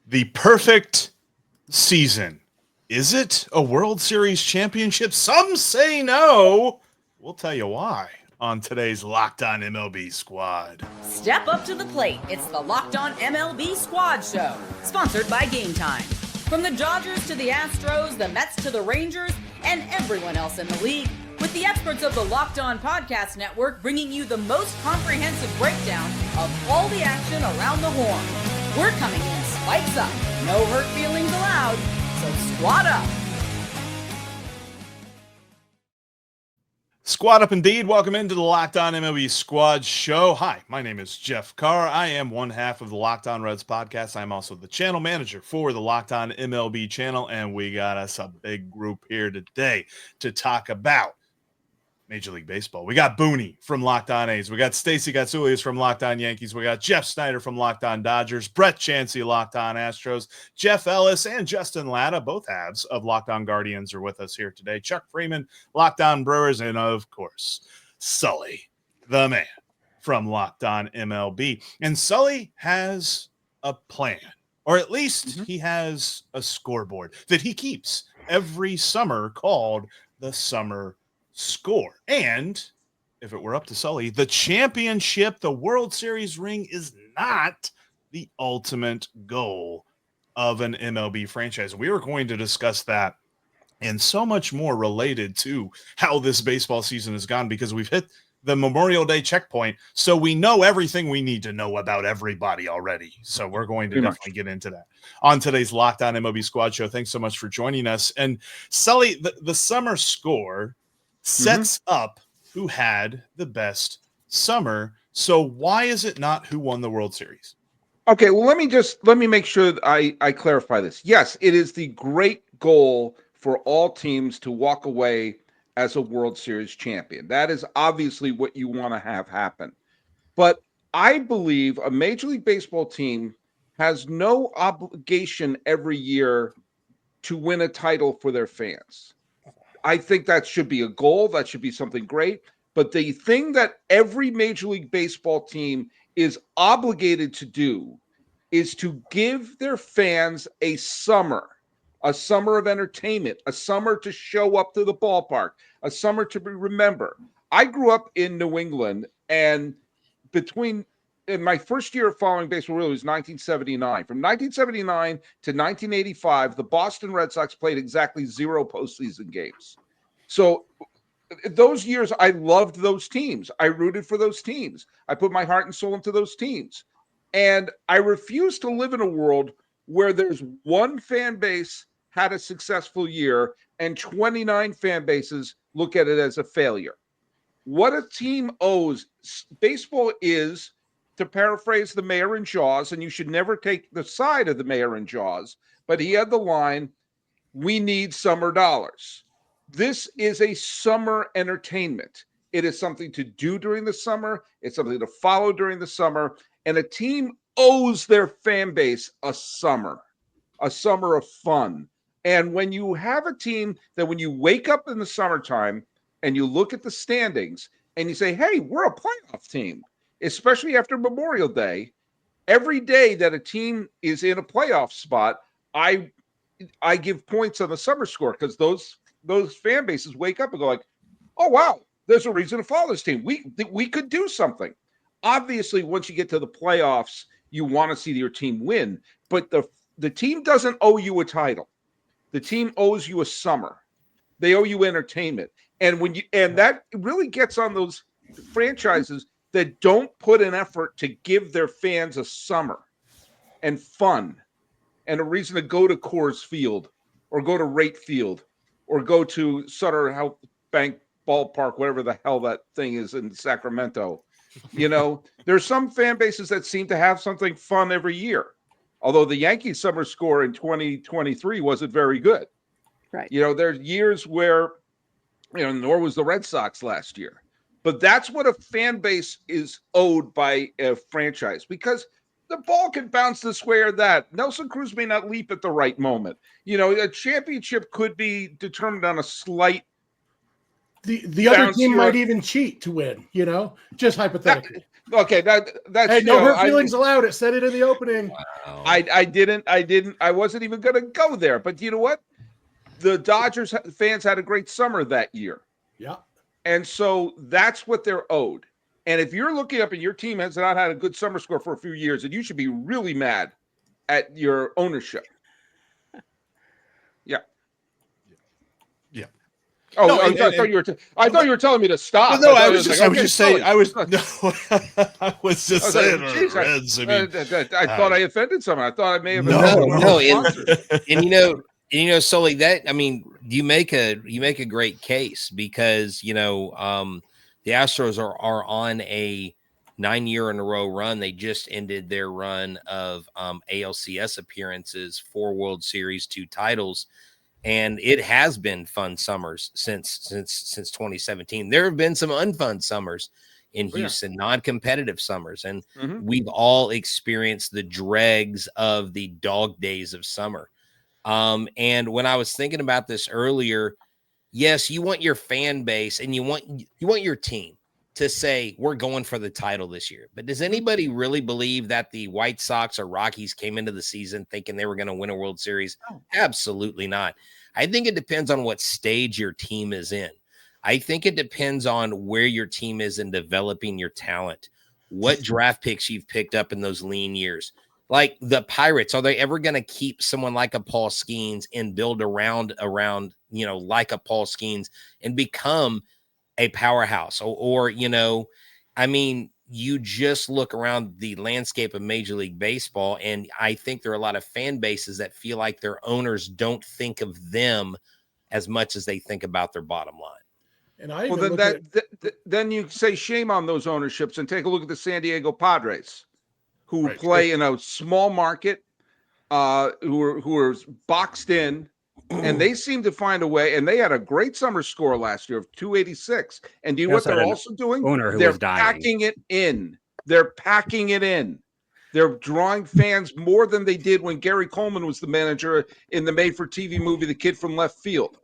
The perfect season. Is it a World Series championship? Some say no. We'll tell you why on today's Locked On MLB Squad. Step up to the plate. It's the Locked On MLB Squad Show, sponsored by Game Time. From the Dodgers to the Astros, the Mets to the Rangers, and everyone else in the league, with the experts of the Locked On Podcast Network bringing you the most comprehensive breakdown of all the action around the horn. We're coming in spikes up, no hurt feelings allowed, so squad up. Squad up indeed. Welcome into the Locked On MLB Squad Show. Hi, my name is Jeff Carr. I am one half of the Locked On Reds podcast. I'm also the channel manager for the Locked On MLB channel, and we got us a big group here today to talk about Major League Baseball. We got Booney from Locked On A's. We got Stacey Gatsoulias from Locked On Yankees. We got Jeff Snyder from Locked On Dodgers. Brett Chansey, Locked On Astros. Jeff Ellis and Justin Latta, both halves of Locked On Guardians, are with us here today. Chuck Freeman, Locked On Brewers, and of course, Sully, the man from Locked On MLB. And Sully has a plan, or at least he has a scoreboard that he keeps every summer called the Summer Score. And if it were up to Sully, the championship, the World Series ring, is not the ultimate goal of an MLB franchise. We are going to discuss that and so much more related to how this baseball season has gone, because we've hit the Memorial Day checkpoint, so we know everything we need to know about everybody already. So we're going to definitely get into that on today's Locked On MLB Squad Show. Thanks so much for joining us. And Sully, the Summer Score sets up who had the best summer. So why is it not who won the World Series? Okay, well, let me make sure that I clarify this. Yes, it is the great goal for all teams to walk away as a World Series champion. That is obviously what you want to have happen. But I believe a Major League Baseball team has no obligation every year to win a title for their fans. I think that should be a goal. That should be something great. But the thing that every Major League Baseball team is obligated to do is to give their fans a summer of entertainment, a summer to show up to the ballpark, a summer to remember. I grew up in New England, and in my first year of following baseball really was 1979. From 1979 to 1985, the Boston Red Sox played exactly 0 postseason games. So those years, I loved those teams. I rooted for those teams. I put my heart and soul into those teams. And I refuse to live in a world where there's one fan base had a successful year and 29 fan bases look at it as a failure. What a team owes, baseball is, to paraphrase the mayor in Jaws, and you should never take the side of the mayor in Jaws, but he had the line, "We need summer dollars." This is a summer entertainment. It is something to do during the summer. It's something to follow during the summer. And a team owes their fan base a summer of fun. And when you have a team that when you wake up in the summertime and you look at the standings and you say, hey, we're a playoff team, especially after Memorial Day, every day that a team is in a playoff spot, I give points on the Summer Score, because those fan bases wake up and go like, oh, wow, there's a reason to follow this team. We could do something. Obviously, once you get to the playoffs, you want to see your team win, but the team doesn't owe you a title. The team owes you a summer. They owe you entertainment. And that really gets on those franchises that don't put an effort to give their fans a summer and fun and a reason to go to Coors Field or go to Rate Field or go to Sutter Health Bank Ballpark, whatever the hell that thing is in Sacramento. You know, there's some fan bases that seem to have something fun every year. Although the Yankees Summer Score in 2023 wasn't very good. Right. You know, there's years where, nor was the Red Sox last year. But that's what a fan base is owed by a franchise, because the ball can bounce this way or that. Nelson Cruz may not leap at the right moment. You know, a championship could be determined on a slight. The other team might even cheat to win, just hypothetically. Okay, that's Hey, no hurt feelings allowed. It said it in the opening. Wow. I wasn't even going to go there. But you know what? The Dodgers fans had a great summer that year. Yeah. And so that's what they're owed. And if you're looking up and your team has not had a good summer score for a few years, then you should be really mad at your ownership. Yeah. Yeah. Oh, No, I thought you were telling me to stop. No, I was just saying. I was just saying. Reds. I thought I offended someone. I thought I may have. No. And Sully, that you make a great case because the Astros are on a 9-year in a row run. They just ended their run of ALCS appearances, 4 World Series, 2 titles. And it has been fun summers since 2017. There have been some unfun summers in Houston, non-competitive summers. And we've all experienced the dregs of the dog days of summer. And when I was thinking about this earlier, yes, you want your fan base and you want your team to say, we're going for the title this year. But does anybody really believe that the White Sox or Rockies came into the season thinking they were going to win a World Series? No. Absolutely not. I think it depends on what stage your team is in. I think it depends on where your team is in developing your talent, what draft picks you've picked up in those lean years. Like the Pirates, are they ever going to keep someone like a Paul Skeens and build around like a Paul Skeens and become a powerhouse? You just look around the landscape of Major League Baseball, and I think there are a lot of fan bases that feel like their owners don't think of them as much as they think about their bottom line. And then you say shame on those ownerships and take a look at the San Diego Padres, who play in a small market, who are boxed in, and they seem to find a way. And they had a great summer score last year of 286. And do you know what they're also doing? They're packing it in. They're packing it in. They're drawing fans more than they did when Gary Coleman was the manager in the made-for-TV movie The Kid from Left Field.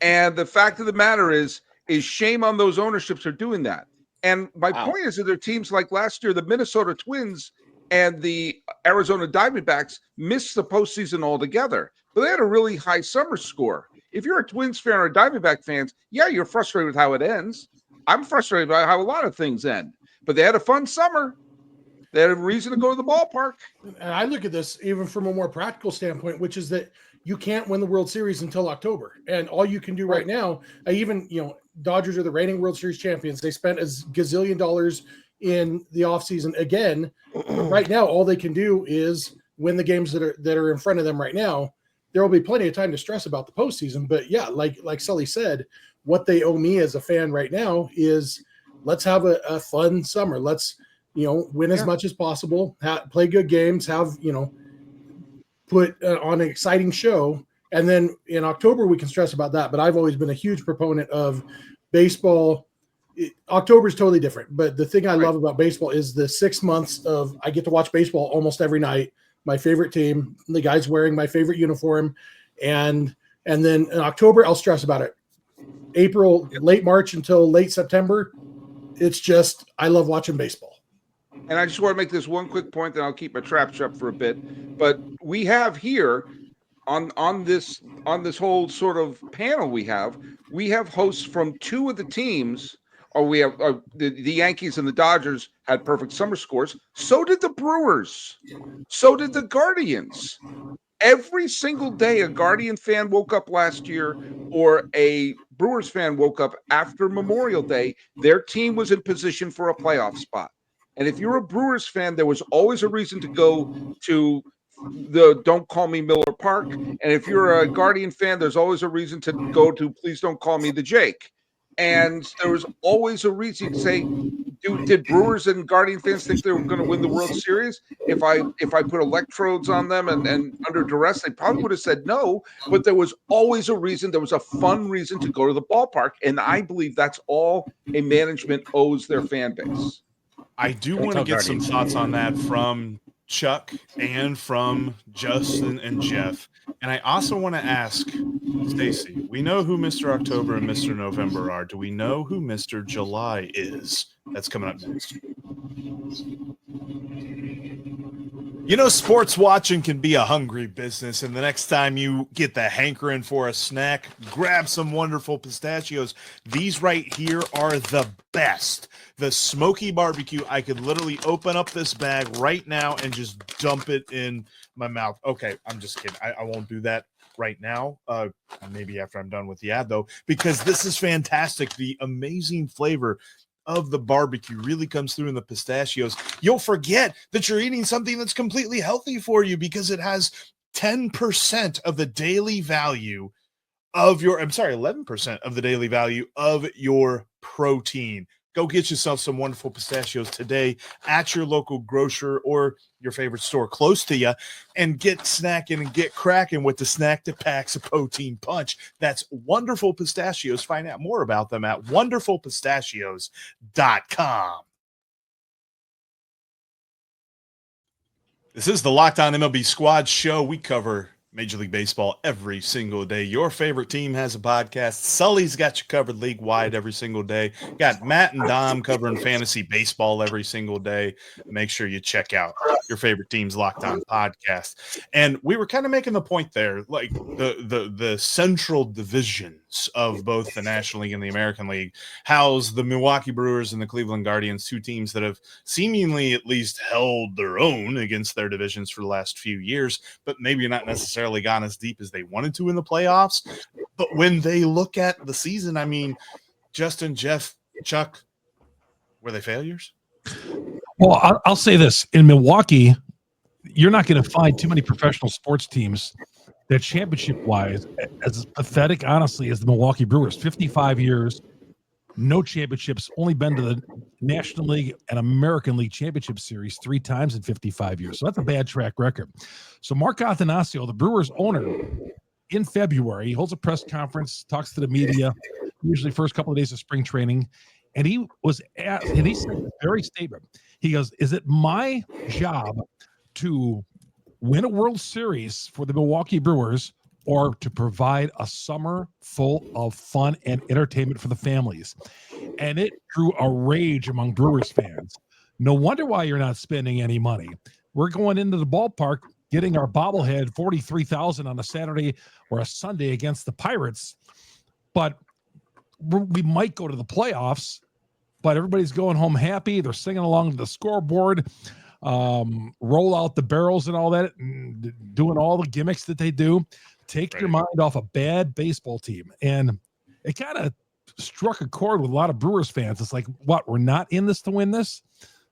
And the fact of the matter is shame on those ownerships are doing that. And my point is that there are teams like last year, the Minnesota Twins and the Arizona Diamondbacks missed the postseason altogether. But they had a really high summer score. If you're a Twins fan or a Diamondback fans, you're frustrated with how it ends. I'm frustrated by how a lot of things end. But they had a fun summer. They had a reason to go to the ballpark. And I look at this even from a more practical standpoint, which is that you can't win the World Series until October. And all you can do right now, Dodgers are the reigning World Series champions. They spent a gazillion dollars in the offseason again. Right now, all they can do is win the games that are in front of them right now. There will be plenty of time to stress about the postseason. But yeah, like Sully said, what they owe me as a fan right now is let's have a fun summer. Let's, win as much as possible, play good games, put on an exciting show. And then in October, we can stress about that. But I've always been a huge proponent of baseball. October is totally different. But the thing I love about baseball is the 6 months of I get to watch baseball almost every night. My favorite team, the guys wearing my favorite uniform. And then in October, I'll stress about it. April, late March until late September, it's just I love watching baseball. And I just want to make this one quick point, then I'll keep my trap shut for a bit. But we have here on this whole sort of panel we have hosts from 2 of the teams. Or we have the Yankees and the Dodgers had perfect summer scores. So did the Brewers. So did the Guardians. Every single day, a Guardian fan woke up last year or a Brewers fan woke up after Memorial Day. Their team was in position for a playoff spot. And if you're a Brewers fan, there was always a reason to go to the Don't Call Me Miller Park. And if you're a Guardian fan, there's always a reason to go to Please Don't Call Me the Jake. And there was always a reason to say, did Brewers and Guardian fans think they were going to win the World Series? If I put electrodes on them and under duress, they probably would have said no. But there was always a reason. There was a fun reason to go to the ballpark. And I believe that's all a management owes their fan base. I do want to get some thoughts on that from Chuck and from Justin and Jeff. And I also want to ask Stacy, we know who Mr. October and Mr. November are. Do we know who Mr. July is? That's coming up next. You know, sports watching can be a hungry business, and the next time you get the hankering for a snack, grab some wonderful pistachios. These right here are the best. The smoky barbecue, I could literally open up this bag right now and just dump it in my mouth. Okay, I'm just kidding. I won't do that right now. Maybe after I'm done with the ad, though, because this is fantastic. The amazing flavor of the barbecue really comes through in the pistachios. You'll forget that you're eating something that's completely healthy for you because it has 10% of the daily value of your, 11% of the daily value of your protein. Go get yourself some wonderful pistachios today at your local grocer or your favorite store close to you, and get snacking and get cracking with the snack that packs a protein punch. That's Wonderful Pistachios. Find out more about them at wonderfulpistachios.com. This is the Locked On MLB Squad Show. We cover Major League Baseball every single day. Your favorite team has a podcast. Sully's got you covered league-wide every single day. Got Matt and Dom covering fantasy baseball every single day. Make sure you check out your favorite team's Locked On podcast. And we were kind of making the point there, like the central divisions of both the National League and the American League house the Milwaukee Brewers and the Cleveland Guardians, two teams that have seemingly at least held their own against their divisions for the last few years, but maybe not necessarily gone as deep as they wanted to in the playoffs. But when they look at the season, I mean, Justin, Jeff, Chuck, were they failures? Well, I'll say this. In Milwaukee, you're not going to find too many professional sports teams that championship-wise as pathetic, honestly, as the Milwaukee Brewers. 55 years, no championships, only been to the National League and American League Championship Series 3 times in 55 years. So that's a bad track record. So Mark Attanasio, the Brewers owner, in February, he holds a press conference, talks to the media, usually first couple of days of spring training, and he was asked, and he said the very statement. He goes, "Is it my job to win a World Series for the Milwaukee Brewers or to provide a summer full of fun and entertainment for the families?" And it drew a rage among Brewers fans. No wonder why you're not spending any money. We're going into the ballpark, getting our bobblehead 43,000 on a Saturday or a Sunday against the Pirates, but we might go to the playoffs, but everybody's going home happy. They're singing along to the scoreboard, roll out the barrels and all that, and doing all the gimmicks that they do. Take your mind off a bad baseball team. And it kind of struck a chord with a lot of Brewers fans. It's like, what, we're not in this to win this?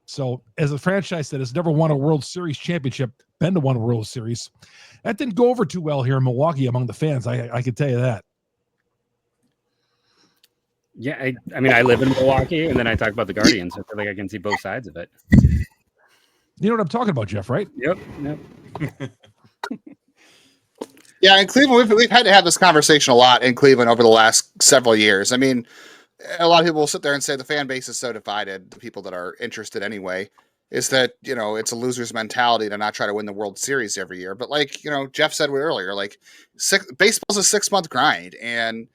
So as a franchise that has never won a World Series championship, been to one World Series, that didn't go over too well here in Milwaukee among the fans. I can tell you that. Yeah, I mean, I live in Milwaukee, and then I talk about the Guardians. I feel like I can see both sides of it. You know what I'm talking about, Jeff, right? Yep. Yeah, in Cleveland, we've had to have this conversation a lot in Cleveland over the last several years. I mean, a lot of people will sit there and say the fan base is so divided, the people that are interested anyway, is that, you know, it's a loser's mentality to not try to win the World Series every year. But like, you know, Jeff said earlier, like baseball's a 6-month grind, and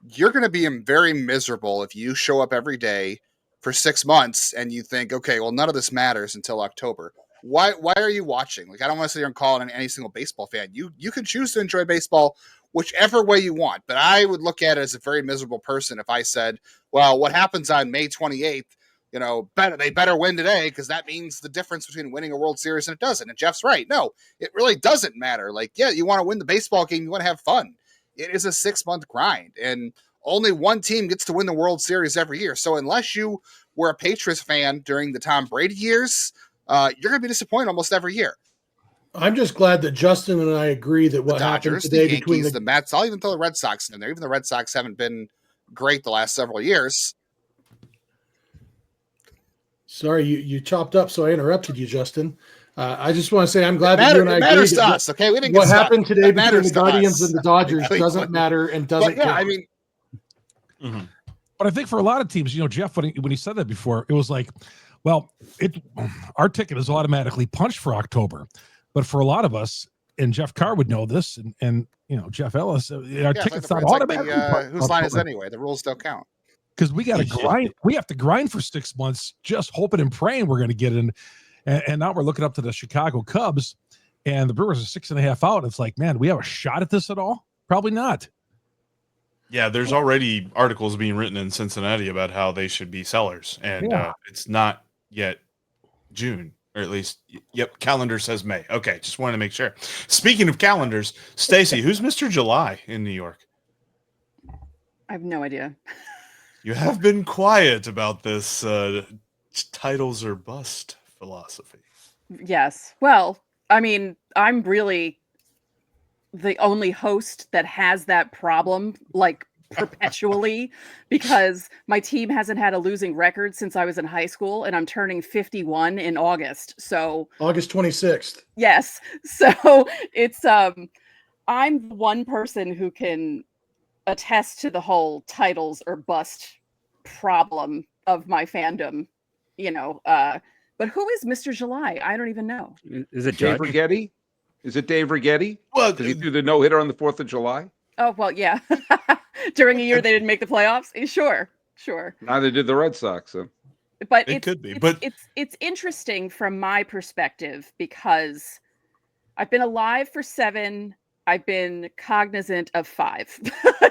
you're going to be very miserable if you show up every day for 6 months and you think, okay, well, none of this matters until October. Why are you watching? Like, I don't want to sit here and call on any single baseball fan. You can choose to enjoy baseball whichever way you want, but I would look at it as a very miserable person if I said, well, what happens on May 28th, you know, they better win today because that means the difference between winning a World Series and it doesn't. And Jeff's right. No, it really doesn't matter. Like, yeah, you want to win the baseball game, you want to have fun. It is a 6-month grind, and only one team gets to win the World Series every year. So unless you were a Patriots fan during the Tom Brady years, you're going to be disappointed almost every year. I'm just glad that Justin and I agree that what the Dodgers, happened today the Yankees, between the Mets, I'll even throw the Red Sox in there. Even the Red Sox haven't been great the last several years. Sorry, you chopped up, so I interrupted you, Justin. I just want to say I'm glad that you and I agree. Matters to us, okay? We didn't get what happened today between the Guardians us. and the Dodgers doesn't matter and doesn't count. I mean, But I think for a lot of teams, you know, Jeff, when he said that before, it was like, well, our ticket is automatically punched for October. But for a lot of us, and Jeff Carr would know this, and Jeff Ellis, our tickets not automatically. Whose line is it anyway? The rules don't count. Because we got to grind. We have to grind for 6 months, just hoping and praying we're going to get in. And now we're looking up to the Chicago Cubs, and the Brewers are 6.5 out. It's like, man, do we have a shot at this at all? Probably not. Yeah, there's already articles being written in Cincinnati about how they should be sellers, and it's not yet June, or at least, calendar says May. Okay, just wanted to make sure. Speaking of calendars, Stacy, who's Mr. July in New York? I have no idea. You have been quiet about this titles or bust philosophy. Yes. Well, I mean, I'm really the only host that has that problem, like perpetually, because my team hasn't had a losing record since I was in high school, and I'm turning 51 in August. So August 26th. Yes. So it's I'm one person who can attest to the whole titles or bust problem of my fandom, but who is Mr. July? I don't even know. Is it Dave Rigetti? Is it Dave Rigetti? Well, because he threw the no-hitter on the 4th of July. Oh, well, yeah. During a year they didn't make the playoffs. Sure. Neither did the Red Sox. So. But it could be. But it's interesting from my perspective because I've been alive for 7. I've been cognizant of 5.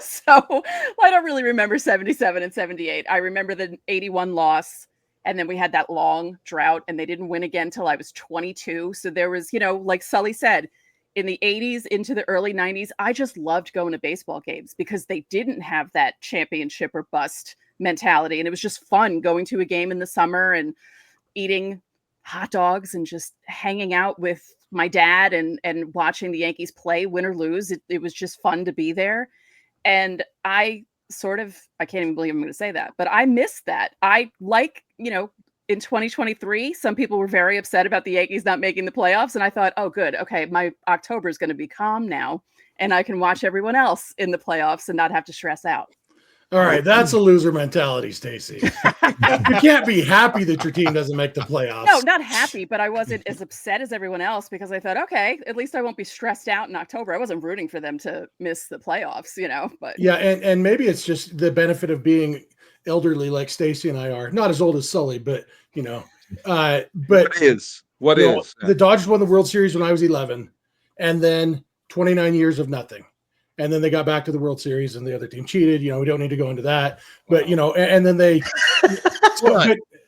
So I don't really remember 77 and 78. I remember the 81 loss. And then we had that long drought, and they didn't win again till I was 22. So there was, like Sully said, in the 80s into the early 90s, I just loved going to baseball games because they didn't have that championship or bust mentality. And it was just fun going to a game in the summer and eating hot dogs and just hanging out with my dad and watching the Yankees play, win or lose. It was just fun to be there. And I can't even believe I'm going to say that, but I miss that. I like, in 2023, some people were very upset about the Yankees not making the playoffs. And I thought, oh, good. Okay. My October is going to be calm now, and I can watch everyone else in the playoffs and not have to stress out. All right. That's a loser mentality, Stacy. You can't be happy that your team doesn't make the playoffs. No, not happy, but I wasn't as upset as everyone else because I thought, okay, at least I won't be stressed out in October. I wasn't rooting for them to miss the playoffs, but yeah. And maybe it's just the benefit of being elderly like Stacy and I are, not as old as Sully, but but what is the Dodgers won the World Series when I was 11, and then 29 years of nothing. And then they got back to the World Series and the other team cheated. We don't need to go into that, but and then they,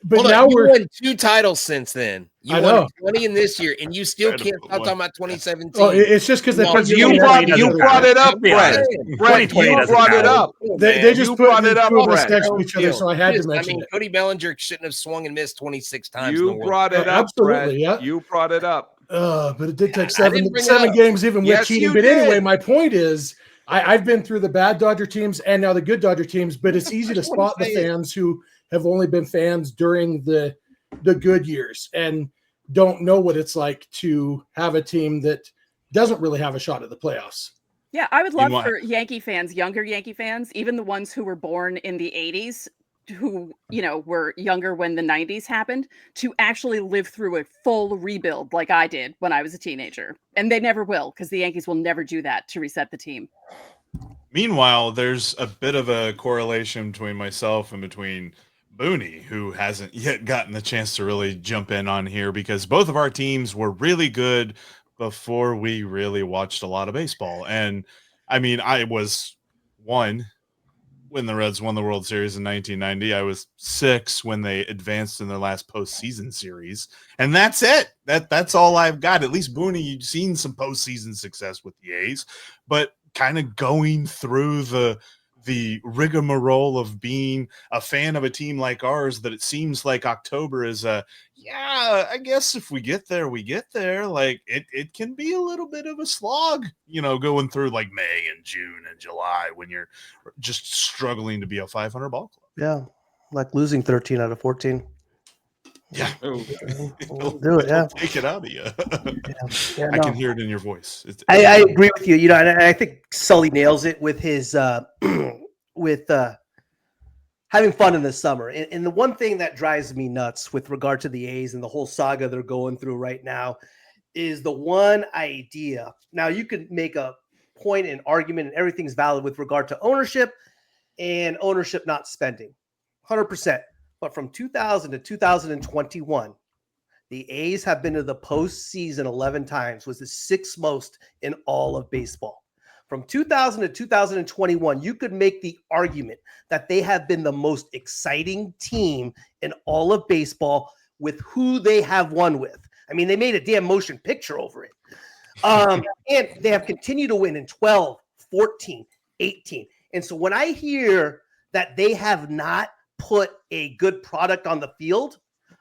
but now you won 2 titles since then. You won 20 in this year, and you still can't stop talking about 2017. Oh, it's just because you brought it up, Brett. You brought it up. They just brought it up next to each other, so I had to mention it. Cody Bellinger shouldn't have swung and missed 26 times. You brought it up, absolutely. Yeah, you brought it up. But it did take 7 games, even with cheating. But anyway, my point is, I've been through the bad Dodger teams and now the good Dodger teams, but it's easy to spot the fans who have only been fans during the good years and don't know what it's like to have a team that doesn't really have a shot at the playoffs. Yeah, I would love for Yankee fans, younger Yankee fans, even the ones who were born in the 80s, who, were younger when the 90s happened, to actually live through a full rebuild like I did when I was a teenager. And they never will, because the Yankees will never do that to reset the team. Meanwhile, there's a bit of a correlation between myself and between Booney, who hasn't yet gotten the chance to really jump in on here, because both of our teams were really good before we really watched a lot of baseball. And I mean, I was 1 when the Reds won the World Series in 1990. I was 6 when they advanced in their last postseason series. And that's it. That's all I've got. At least, Booney, you've seen some postseason success with the A's, but kind of going through the rigmarole of being a fan of a team like ours, that it seems like October is I guess if we get there, we get there. Like it can be a little bit of a slog, going through like May and June and July when you're just struggling to be a 500 ball club. Yeah. Like losing 13 out of 14. Yeah. We'll do it. Yeah. Take it out of you. Yeah, I can hear it in your voice. I agree with you. And I think Sully nails it with his with having fun in the summer. And the one thing that drives me nuts with regard to the A's and the whole saga they're going through right now is the one idea. Now, you could make a point and argument, and everything's valid with regard to ownership and ownership not spending 100%. But from 2000 to 2021, the A's have been to the postseason 11 times, was the sixth most in all of baseball. From 2000 to 2021, you could make the argument that they have been the most exciting team in all of baseball with who they have won with. I mean, they made a damn motion picture over it. And they have continued to win in 12, 14, 18. And so when I hear that they have not put a good product on the field,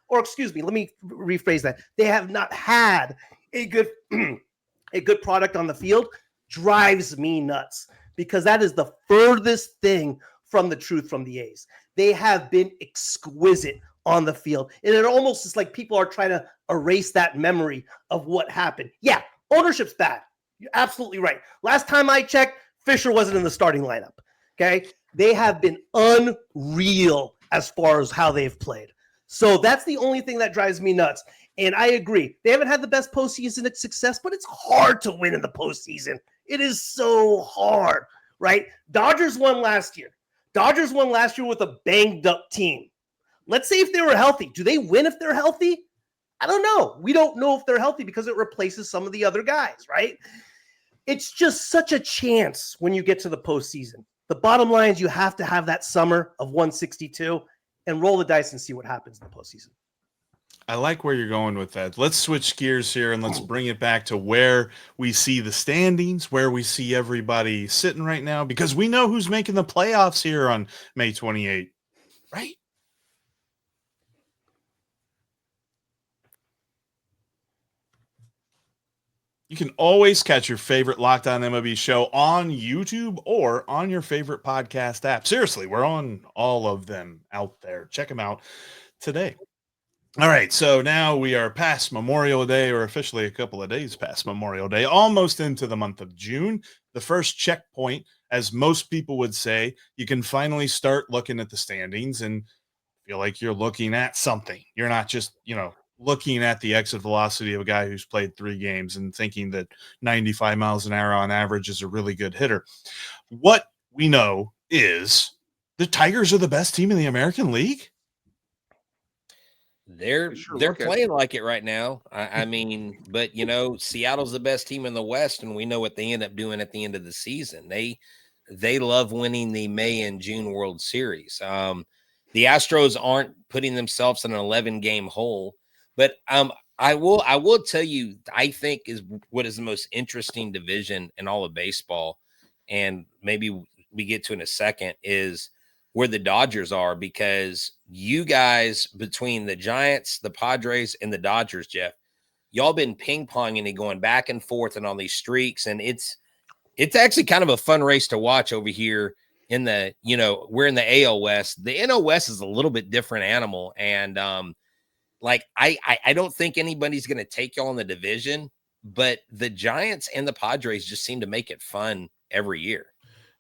or excuse me, let me rephrase that. They have not had a good product on the field, drives me nuts, because that is the furthest thing from the truth from the A's. They have been exquisite on the field. And it almost is like people are trying to erase that memory of what happened. Yeah, ownership's bad. You're absolutely right. Last time I checked, Fisher wasn't in the starting lineup. Okay. They have been unreal as far as how they've played. So that's the only thing that drives me nuts. And I agree. They haven't had the best postseason success, but it's hard to win in the postseason. It is so hard, right? Dodgers won last year. Dodgers won last year with a banged up team. Let's say if they were healthy. Do they win if they're healthy? I don't know. We don't know if they're healthy because it replaces some of the other guys, right? It's just such a chance when you get to the postseason. The bottom line is you have to have that summer of 162 and roll the dice and see what happens in the postseason. I like where you're going with that. Let's switch gears here and let's bring it back to where we see the standings, where we see everybody sitting right now, because we know who's making the playoffs here on May 28th, right? You can always catch your favorite Locked On MLB show on YouTube or on your favorite podcast app. Seriously, we're on all of them out there. Check them out today. All right, so now we are past Memorial Day, or officially a couple of days past Memorial Day, almost into the month of June. The first checkpoint, as most people would say, you can finally start looking at the standings and feel like you're looking at something. You're not just, looking at the exit velocity of a guy who's played 3 games and thinking that 95 miles an hour on average is a really good hitter. What we know is the Tigers are the best team in the American League. They're playing like it right now. I mean, but Seattle's the best team in the West, and we know what they end up doing at the end of the season. They love winning the May and June World Series. The Astros aren't putting themselves in an 11-game hole, but I will tell you, I think is what is the most interesting division in all of baseball, and maybe we get to in a second, is where the Dodgers are, because you guys, between the Giants, the Padres, and the Dodgers, Jeff, y'all been ping-ponging and going back and forth and on these streaks, and it's actually kind of a fun race to watch over here in the, we're in the AL West. The NL West is a little bit different animal, and I don't think anybody's going to take y'all in the division, but the Giants and the Padres just seem to make it fun every year.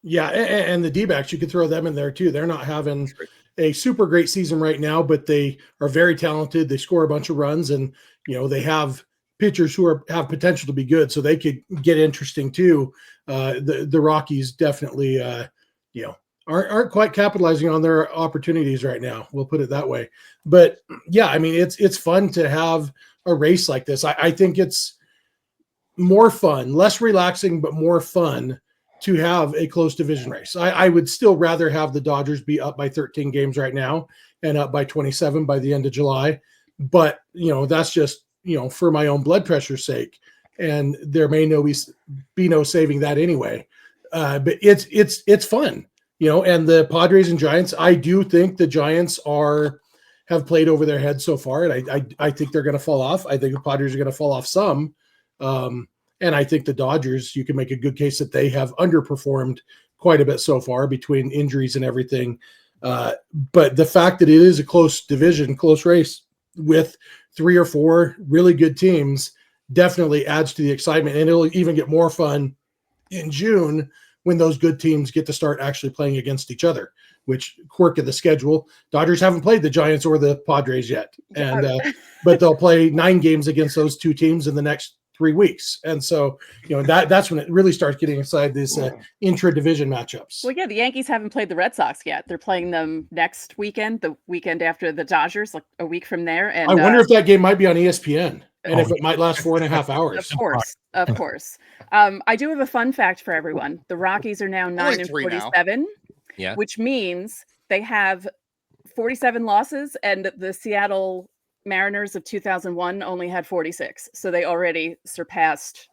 Yeah, and the D-backs, you could throw them in there too. They're not having a super great season right now, but they are very talented. They score a bunch of runs, and they have pitchers who have potential to be good, so they could get interesting too. The Rockies definitely, aren't quite capitalizing on their opportunities right now. We'll put it that way. But yeah, I mean, it's fun to have a race like this. I think it's more fun, less relaxing, but more fun to have a close division race. I would still rather have the Dodgers be up by 13 games right now and up by 27 by the end of July. But, that's just, for my own blood pressure's sake. And there may be no saving that anyway. But it's fun, and the Padres and Giants, I do think the Giants have played over their heads so far. And I think they're going to fall off. I think the Padres are going to fall off some. And I think the Dodgers, you can make a good case that they have underperformed quite a bit so far between injuries and everything. But the fact that it is a close division, close race with 3 or 4 really good teams definitely adds to the excitement. And it'll even get more fun in June when those good teams get to start actually playing against each other, which quirk of the schedule. Dodgers haven't played the Giants or the Padres yet. And but they'll play 9 games against those 2 teams in the next 3 weeks. And so, that's when it really starts getting inside this intra-division matchups. Well, yeah, the Yankees haven't played the Red Sox yet. They're playing them next weekend, the weekend after the Dodgers, like a week from there. And I wonder if that game might be on ESPN and if it might last 4.5 hours. Of course. I do have a fun fact for everyone. The Rockies are now 9-47, which means they have 47 losses, and the Seattle Mariners of 2001 only had 46. So they already surpassed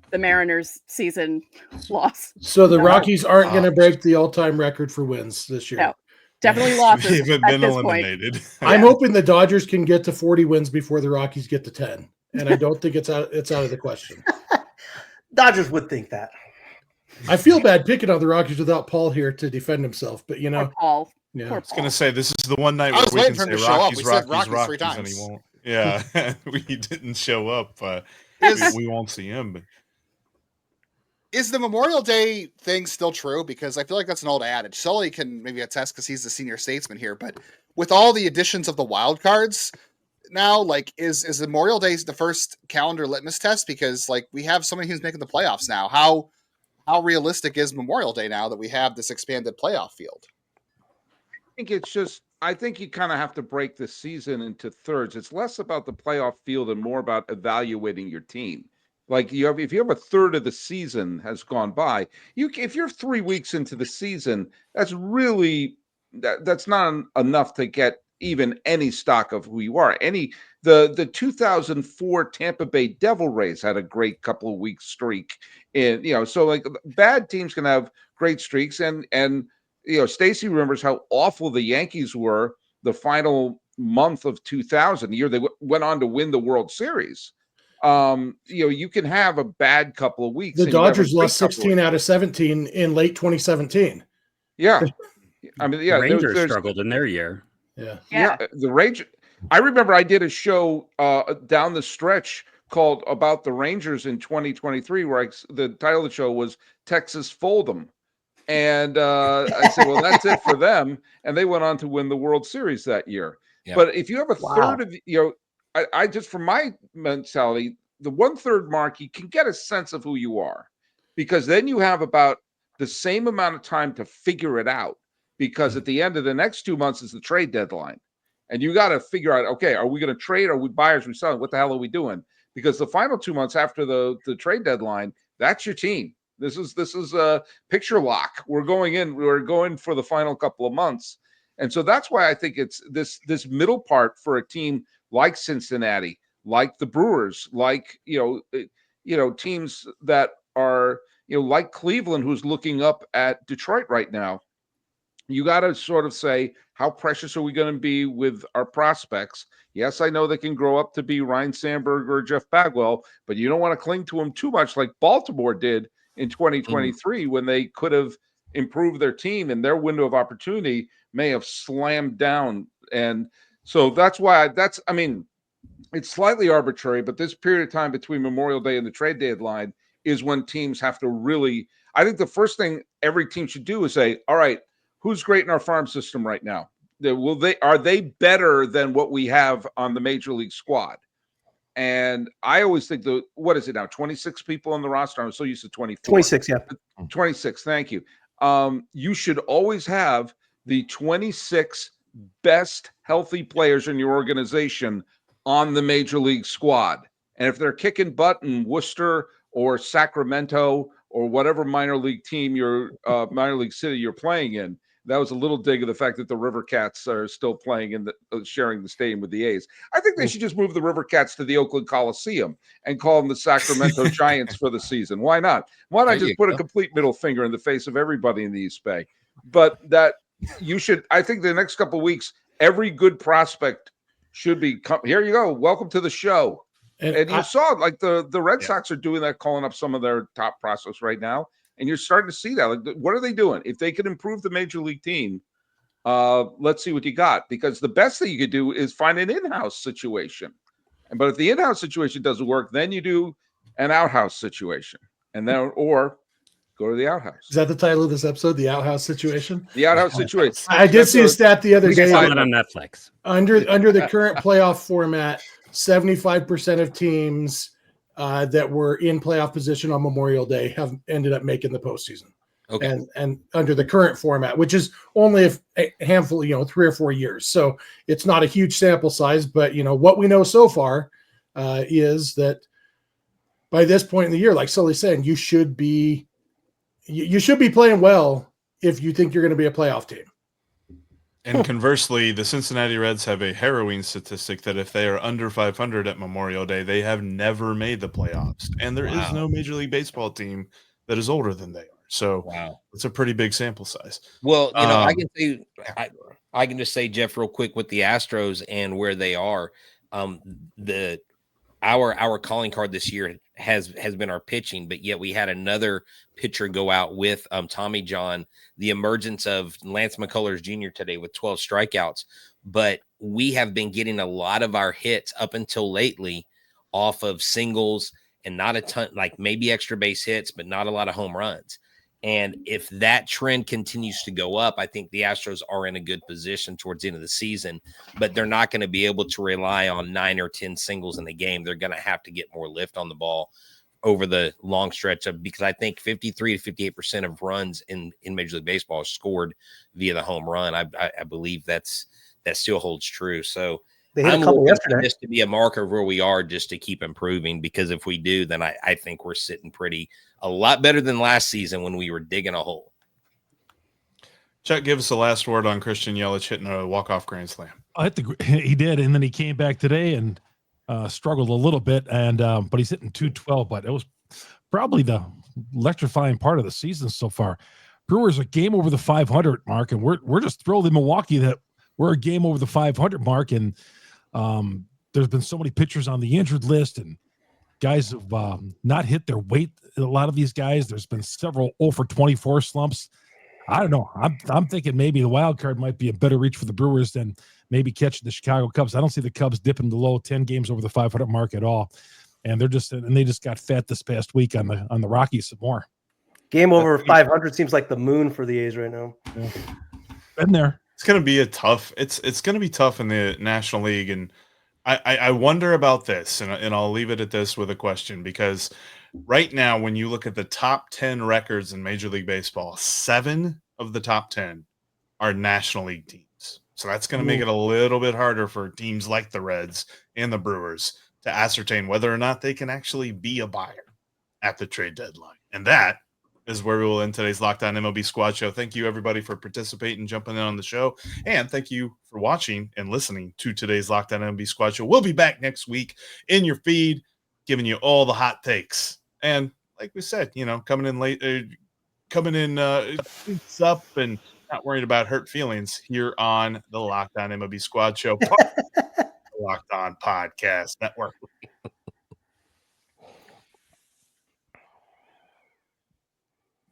the Mariners season loss. So the Rockies aren't going to break the all-time record for wins this year. No, definitely losses. They've been eliminated. I'm hoping the Dodgers can get to 40 wins before the Rockies get to 10. And I don't think it's out of the question. Dodgers would think that. I feel bad picking on the Rockies without Paul here to defend himself, but Poor Paul. Yeah. I was going to say, this is the one night where we can say Rockies, and he won't. Yeah, we didn't show up. We won't see him. But is the Memorial Day thing still true? Because I feel like that's an old adage. Sully can maybe attest because he's the senior statesman here. But with all the additions of the wild cards now, like, is Memorial Day the first calendar litmus test? Because like we have somebody who's making the playoffs now. How realistic is Memorial Day now that we have this expanded playoff field? I think you kind of have to break the season into thirds. It's less about the playoff field and more about evaluating your team. Like if you have a third of the season has gone by, if you're 3 weeks into the season, that's really that's not enough to get even any stock of who you are. The 2004 Tampa Bay Devil Rays had a great couple of weeks streak, and so like bad teams can have great streaks, and Stacy remembers how awful the Yankees were the final month of 2000, the year they went on to win the World Series. You can have a bad couple of weeks. The Dodgers lost 16 out of 17 in late 2017. Yeah. I mean, the Rangers struggled in their year. Yeah. The Rangers. I remember I did a show down the stretch called About the Rangers in 2023, where the title of the show was Texas Fold'em. And I said, well, that's it for them. And they went on to win the World Series that year. Yeah. But if you have a third of, I just, from my mentality, the 1/3 mark, you can get a sense of who you are, because then you have about the same amount of time to figure it out, because at the end of the next 2 months is the trade deadline. And you got to figure out, okay, are we going to trade? Are we buyers? Are we selling? What the hell are we doing? Because the final 2 months after the trade deadline, that's your team. This is a picture lock. We're going for the final couple of months. And so that's why I think it's this middle part for a team like Cincinnati, like the Brewers, like, teams that are, like Cleveland, who's looking up at Detroit right now. You got to sort of say, how precious are we going to be with our prospects? Yes, I know they can grow up to be Ryan Sandberg or Jeff Bagwell, but you don't want to cling to them too much like Baltimore did in 2023 when they could have improved their team, and their window of opportunity may have slammed down. And so that's why it's slightly arbitrary, but this period of time between Memorial Day and the trade deadline is when teams have to really, I think the first thing every team should do is say, all right, who's great in our farm system right now? Are they better than what we have on the major league squad? And I always think what is it now? 26 people on the roster. I'm so used to 24. 26, yeah. 26. Thank you. You should always have the 26 best healthy players in your organization on the major league squad. And if they're kicking butt in Worcester or Sacramento or whatever minor league team minor league city you're playing in, that was a little dig of the fact that the River Cats are still playing in sharing the stadium with the A's. I think they should just move the River Cats to the Oakland Coliseum and call them the Sacramento Giants for the season. Why not? Why not just put a complete middle finger in the face of everybody in the East Bay? But that you should, I think the next couple of weeks, every good prospect should be, here you go, welcome to the show. And you saw like the Red Sox are doing that, calling up some of their top prospects right now. And you're starting to see that. Like, what are they doing? If they could improve the major league team, let's see what you got. Because the best thing you could do is find an in-house situation. But if the in-house situation doesn't work, then you do an outhouse situation, and then or go to the outhouse. Is that the title of this episode? The outhouse situation. The outhouse situation. I did see a stat the other day. Saw it on Netflix. Under the current playoff format, 75% of teams that were in playoff position on Memorial Day have ended up making the postseason. Okay. And under the current format, which is only a handful, 3 or 4 years. So it's not a huge sample size, but what we know so far is that by this point in the year, like Sully's saying, you should be playing well if you think you're going to be a playoff team. And conversely, the Cincinnati Reds have a harrowing statistic that if they are under 500 at Memorial Day, they have never made the playoffs. And there is no Major League Baseball team that is older than they are. So it's a pretty big sample size. Well, I can say, I can just say, Jeff, real quick with the Astros and where they are. Our calling card this year has been our pitching, but yet we had another pitcher go out with Tommy John, the emergence of Lance McCullers Jr. today with 12 strikeouts. But we have been getting a lot of our hits up until lately off of singles and not a ton, like maybe extra base hits, but not a lot of home runs. And if that trend continues to go up, I think the Astros are in a good position towards the end of the season, but they're not going to be able to rely on 9 or 10 singles in the game. They're going to have to get more lift on the ball over the long stretch because I think 53 to 58% of runs in Major League Baseball are scored via the home run. I believe that still holds true. So I'm looking for this to be a marker of where we are just to keep improving, because if we do, then I think we're sitting a lot better than last season when we were digging a hole. Chuck, give us the last word on Christian Yelich hitting a walk-off grand slam. He did, and then he came back today and struggled a little bit, and but he's hitting 212. But it was probably the electrifying part of the season so far. Brewers a game over the 500 mark, and we're just thrilled in Milwaukee that we're a game over the 500 mark, and there's been so many pitchers on the injured list, and guys have not hit their weight. A lot of these guys, there's been several 0 for 24 slumps. I don't know. I'm thinking maybe the wild card might be a better reach for the Brewers than maybe catching the Chicago Cubs. I don't see the Cubs dipping below 10 games over the 500 mark at all, and they just got fat this past week on the Rockies some more. Game over 500 seems like the moon for the A's right now. Yeah. Been there. It's going to be it's going to be tough in the National League, and I wonder about this, and I'll leave it at this with a question, because right now, when you look at the top 10 records in Major League Baseball, 7 of the top 10 are National League teams. So that's going to make it a little bit harder for teams like the Reds and the Brewers to ascertain whether or not they can actually be a buyer at the trade deadline. And that is where we will end today's Locked On MLB Squad Show. Thank you, everybody, for participating, jumping in on the show. And thank you for watching and listening to today's Locked On MLB Squad Show. We'll be back next week in your feed, giving you all the hot takes. And like we said, coming in late, up and not worried about hurt feelings here on the Locked On MLB Squad Show, Locked On Podcast Network.